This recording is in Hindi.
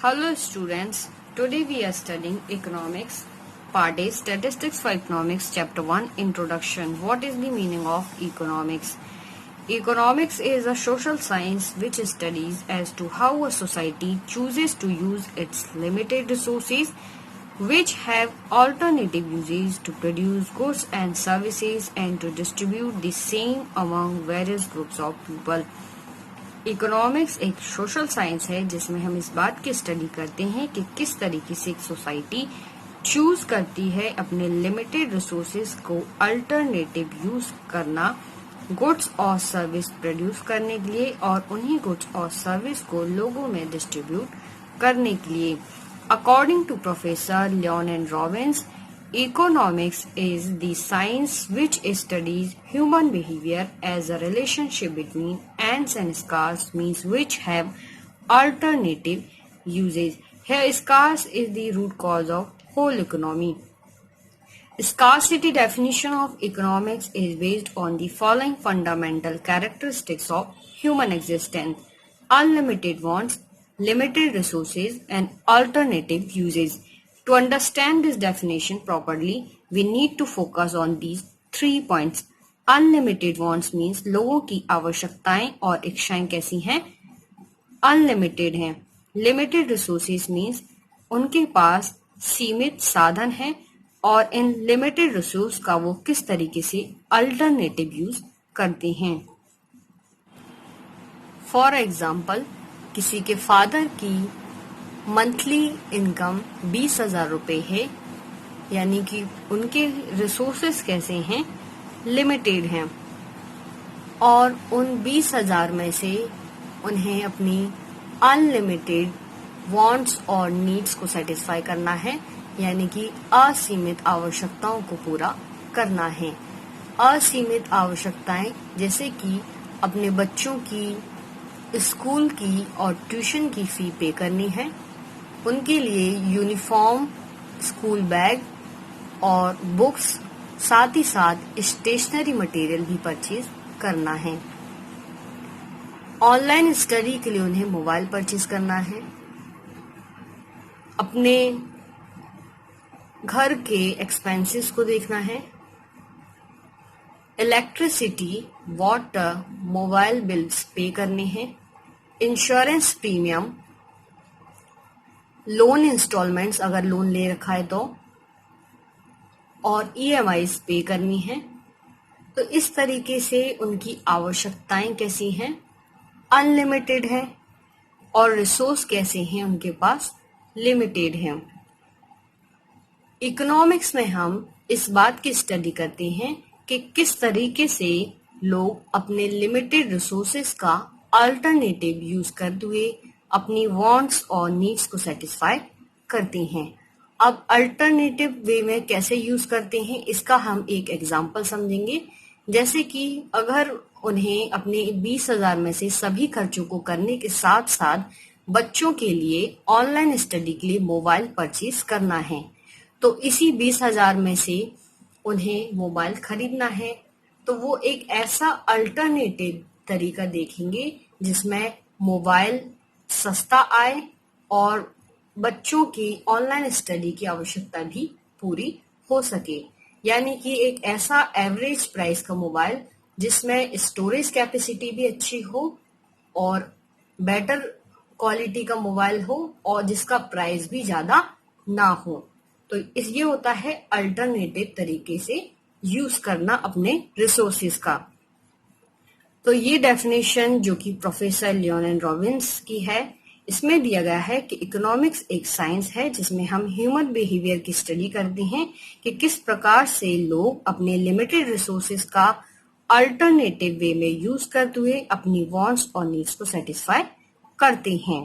Hello students, today we are studying economics, part A, statistics for economics, chapter 1, introduction. What is the meaning of economics? Economics is a social science which studies as to how a society chooses to use its limited resources which have alternative uses to produce goods and services and to distribute the same among various groups of people. Economics एक सोशल साइंस है जिसमें हम इस बात की स्टडी करते हैं कि किस तरीके से एक सोसाइटी चूज करती है अपने लिमिटेड रिसोर्सेज को अल्टरनेटिव यूज करना गुड्स और सर्विस प्रोड्यूस करने के लिए और उन्हीं गुड्स और सर्विस को लोगों में डिस्ट्रीब्यूट करने के लिए. According to professor Lionel and Robbins, economics is the science which studies human behavior as a relationship between ants and scarce, means which have alternative uses. Here scarce is the root cause of whole economy. Scarcity definition of economics is based on the following fundamental characteristics of human existence: unlimited wants, limited resources, and alternative uses. To understand this definition properly, we need to focus on these 3 points. Unlimited wants means लोगों की आवश्यकताएं और इच्छाएं कैसी हैं? Unlimited हैं. Limited resources means उनके पास सीमित साधन हैं और इन limited resource का वो किस तरीके से alternative use करते हैं. For example, किसी के फादर की मंथली इनकम 20,000 रुपये है, यानी कि उनके रिसोर्सेस कैसे हैं? लिमिटेड हैं और उन 20,000 में से उन्हें अपनी अनलिमिटेड वांट्स और नीड्स को सेटिस्फाई करना है, यानी कि असीमित आवश्यकताओं को पूरा करना है. असीमित आवश्यकताएं जैसे कि अपने बच्चों की स्कूल की और ट्यूशन की फी पे करनी है, उनके लिए यूनिफॉर्म, स्कूल बैग और बुक्स, साथ ही साथ स्टेशनरी मटेरियल भी परचेज करना है. ऑनलाइन स्टडी के लिए उन्हें मोबाइल परचेज करना है. अपने घर के एक्सपेंसेस को देखना है. इलेक्ट्रिसिटी, वाटर, मोबाइल बिल्स पे करने हैं. इंश्योरेंस प्रीमियम, लोन इंस्टॉलमेंट्स अगर लोन ले रखा है तो, और ईएमआईज पे करनी है. तो इस तरीके से उनकी आवश्यकताएं कैसी हैं? अनलिमिटेड है और रिसोर्स कैसे हैं उनके पास? लिमिटेड हैं. इकोनॉमिक्स में हम इस बात की स्टडी करते हैं कि किस तरीके से लोग अपने लिमिटेड रिसोर्सेस का अल्टरनेटिव यूज करते हुए अपनी वांट्स और नीड्स को सेटिस्फाई करते हैं. अब अल्टरनेटिव वे में कैसे यूज करते हैं इसका हम एक एग्जांपल समझेंगे. जैसे कि अगर उन्हें अपने 20,000 में से सभी खर्चों को करने के साथ साथ बच्चों के लिए ऑनलाइन स्टडी के लिए मोबाइल परचेज करना है, तो इसी 20,000 में से उन्हें मोबाइल खरीदना है, तो वो एक ऐसा अल्टरनेटिव तरीका देखेंगे जिसमें मोबाइल सस्ता आए और बच्चों की ऑनलाइन स्टडी की आवश्यकता भी पूरी हो सके. यानी कि एक ऐसा एवरेज प्राइस का मोबाइल जिसमें स्टोरेज कैपेसिटी भी अच्छी हो और बेटर क्वालिटी का मोबाइल हो और जिसका प्राइस भी ज्यादा ना हो. तो ये होता है अल्टरनेटिव तरीके से यूज करना अपने रिसोर्सेज का. तो ये डेफिनेशन जो कि प्रोफेसर लियोन एंड रॉबिन्स की है, इसमें दिया गया है कि इकोनॉमिक्स एक साइंस है जिसमें हम ह्यूमन बिहेवियर की स्टडी करते हैं कि किस प्रकार से लोग अपने लिमिटेड रिसोर्सेज का अल्टरनेटिव वे में यूज करते हुए अपनी वांट्स और नीड्स को सेटिस्फाई करते हैं.